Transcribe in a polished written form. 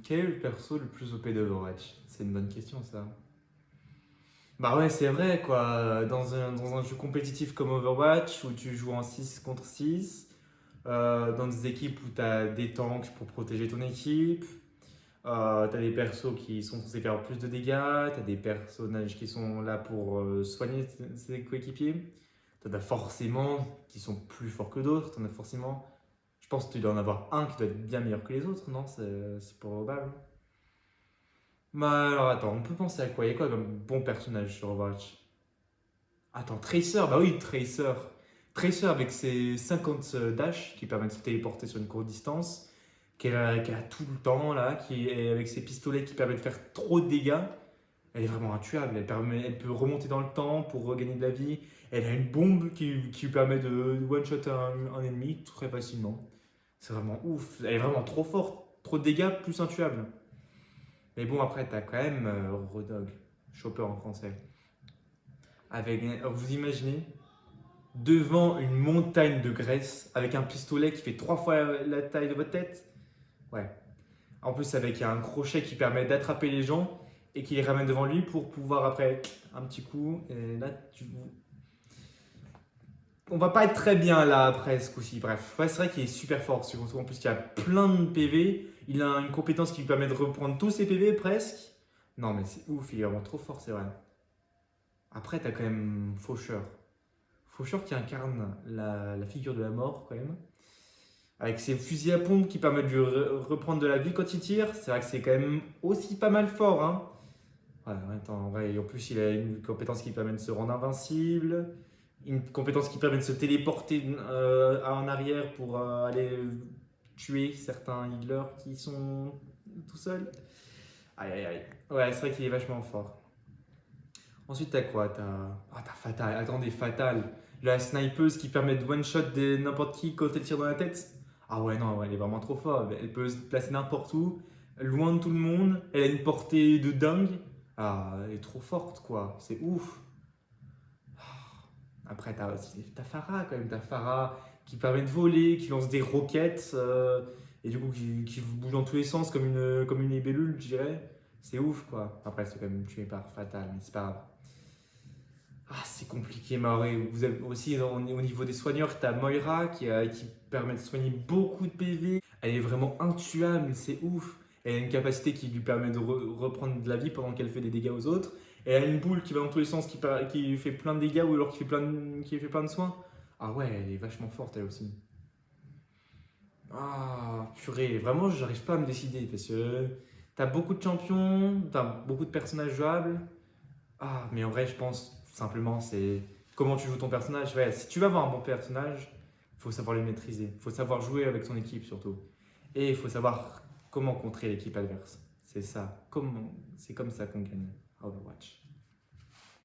Quel est le perso le plus OP d'Overwatch? C'est une bonne question ça. Bah ouais, c'est vrai quoi. Dans un jeu compétitif comme Overwatch où tu joues en 6 contre 6, dans des équipes où tu as des tanks pour protéger ton équipe, tu as des persos qui sont censés faire plus de dégâts, tu as des personnages qui sont là pour soigner ses coéquipiers. Tu en as forcément qui sont plus forts que d'autres, tu en as forcément. Je pense que tu dois en avoir un qui doit être bien meilleur que les autres, non? C'est probable. Bah alors attends, on peut penser à quoi? Il y a quoi comme bon personnage sur Overwatch? Attends, Tracer, bah oui, Tracer. Tracer avec ses 50 dash qui permettent de se téléporter sur une courte distance, qu'elle a tout le temps là, qui est avec ses pistolets qui permettent de faire trop de dégâts. Elle est vraiment intuable, elle peut remonter dans le temps pour regagner de la vie. Elle a une bombe qui lui permet de one-shot un ennemi très facilement. C'est vraiment ouf, elle est vraiment trop forte, trop de dégâts, plus intuable. Mais bon, après, t'as quand même Rodog, Chopper en français. Vous imaginez, devant une montagne de graisse, avec un pistolet qui fait 3 fois la taille de votre tête? Ouais. En plus, avec un crochet qui permet d'attraper les gens et qui les ramène devant lui pour pouvoir après un petit coup. Et là, on va pas être très bien là après ce coup-ci. Bref, ouais, c'est vrai qu'il est super fort. Surtout en plus qu'il a plein de PV. Il a une compétence qui lui permet de reprendre tous ses PV presque. Non, mais c'est ouf, il est vraiment trop fort, c'est vrai. Après, t'as quand même Faucheur. Faucheur qui incarne la figure de la mort, quand même. Avec ses fusils à pompe qui permettent de lui reprendre de la vie quand il tire. C'est vrai que c'est quand même aussi pas mal fort, hein. Ouais, en vrai, et en plus, il a une compétence qui permet de se rendre invincible. Une compétence qui permet de se téléporter en arrière pour aller tuer certains healers qui sont tout seuls. Aïe aïe aïe. Ouais, c'est vrai qu'il est vachement fort. Ensuite, t'as quoi? T'as Fatal. Attendez, Fatal. La snipeuse qui permet de one-shot n'importe qui quand elle tire dans la tête. Ah ouais, non, ouais, elle est vraiment trop forte. Elle peut se placer n'importe où, loin de tout le monde. Elle a une portée de dingue. Ah, elle est trop forte, quoi. C'est ouf. Après, t'as aussi t'as Pharah, quand même. T'as Pharah qui permet de voler, qui lance des roquettes. Et du coup, qui bouge dans tous les sens comme une libellule, je dirais. C'est ouf, quoi. Après, c'est quand même tué par Fatal, mais c'est pas grave. Ah, c'est compliqué, Maoré. Vous avez aussi au niveau des soigneurs, tu as Moira qui permet de soigner beaucoup de PV. Elle est vraiment intuable, c'est ouf. Elle a une capacité qui lui permet de reprendre de la vie pendant qu'elle fait des dégâts aux autres. Et elle a une boule qui va dans tous les sens, qui fait plein de dégâts ou alors qui fait plein de soins. Ah ouais, elle est vachement forte elle aussi. Ah, purée, vraiment, j'arrive pas à me décider parce que t'as beaucoup de champions, t'as beaucoup de personnages jouables. Ah, mais en vrai, je pense simplement, c'est comment tu joues ton personnage. Ouais, si tu veux avoir un bon personnage, il faut savoir le maîtriser. Il faut savoir jouer avec son équipe surtout. Et il faut savoir comment contrer l'équipe adverse. C'est ça. C'est comme ça qu'on gagne à Overwatch.